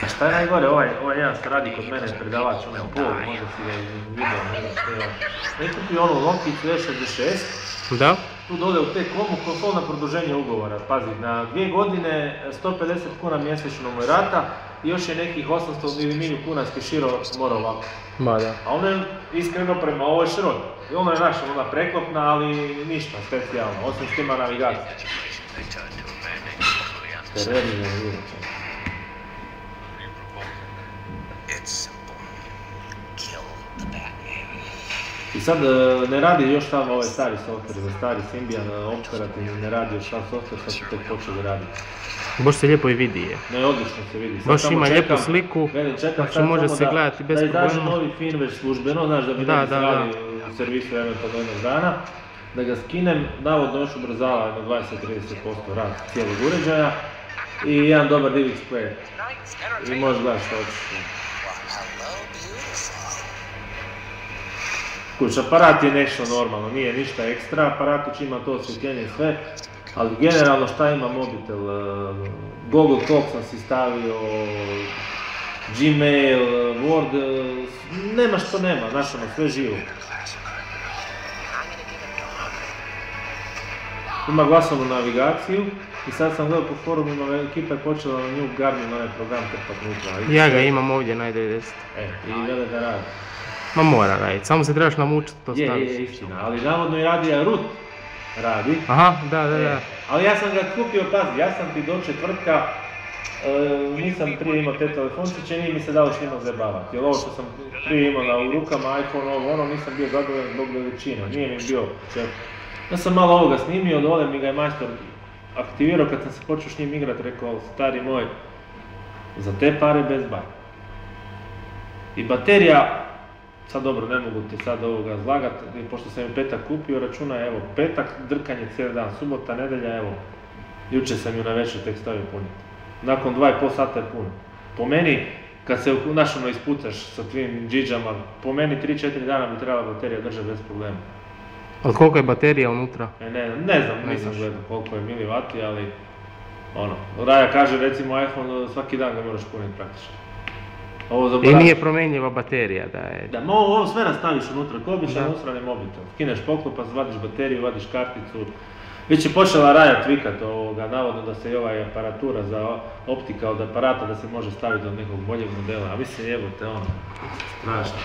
A šta je najgore, ovaj jedan što radi kod mene, predavač, onaj Paul, možda si ga vidio, možda snio. Ne kupio onu Nokicu E66, Da? tu dole u T-Comu, kao na produženje ugovora, pazi, na 2 godine 150 kuna mjesečno mu je rata i još je nekih 800 ili milijun kuna skeširao mora ovako. Ma da. A ono je iskreno prema ovoj šrot. I ono je naša, ona preklopna, ali ništa specijalno, osim što ima navigacija. Tereni je uvijek. I sad ne radi još tamo ovaj stari software, za stari Symbian operativni ne radi još sam software, sad su tek počeli raditi. Baš se lijepo i vidi je. Ne, odlično se vidi. Baš ima lijepu sliku, znači može se gledati bez problema. Da izađe novi firmware službeno, znaš da bi ne znali u servisu eventualno jednog dana. Da ga skinem, navodno još ubrzava jedno 20-30% rad cijelog uređaja i jedan dobar DivX player. I možeš gledati što hoćeš. Kuć, aparat je nešto normalno, nije ništa ekstra, aparatić ima to osvjetljenje i sve, ali generalno šta ima mobitel, Google Talk sam si stavio, Gmail, Word, nema što nema, znaš ono, sve živo. Ima glasovnu navigaciju i sad sam gledao po forumima, ekipa je počela na nju Garmin, onaj program trpat nutra. Ja ga imam ovdje na 90. I vele da radi. Ma mora raditi, samo se trebaš namučiti to staviti. Je, istina, ali navodno i radi, a root radi. Aha, da. Ali ja sam ga kupio, pazi, ja sam ti do četvrtka, nisam prije imao te telefončiće, nije mi se dalo s njima zabavati. Jer ovo što sam prije imao u rukama, iPhone, ovo, nisam bio zadovoljan zbog veličine, nije mi bio čep. Ja sam malo ovoga snimio, dole mi ga je majstor aktivirao, kad sam se počeo s njim igrat, rekao, stari moj, za te pare bez baj. I baterija, sad dobro, ne mogu ti sad ovoga zlagat, pošto sam ju petak kupio, računaj, evo, petak, drkanje cijeli dan, subota, nedelja, evo, jučer sam ju na večer tek stavio puniti. Nakon 2,5 sata je puno. Po meni, kad se našano ispucaš sa tvim džiđama, po meni 3-4 dana bi trebala baterija držati bez problema. Od koliko je baterija unutra? Ne znam, nisam gledao koliko je miliwati, ali ono, Raja kaže recimo iPhone svaki dan ga moraš puniti praktično. I nije promjenjiva baterija da je... Da, ovo sve nastaviš unutra, ko običan usrani mobitel. Skineš poklopac, vadiš bateriju, vadiš karticu. Već je počela Raja tvikat ovoga, navodno da se i ovaj aparatura za optika od aparata da se može staviti do nekog boljeg modela, a mislim jebote ono, strašno.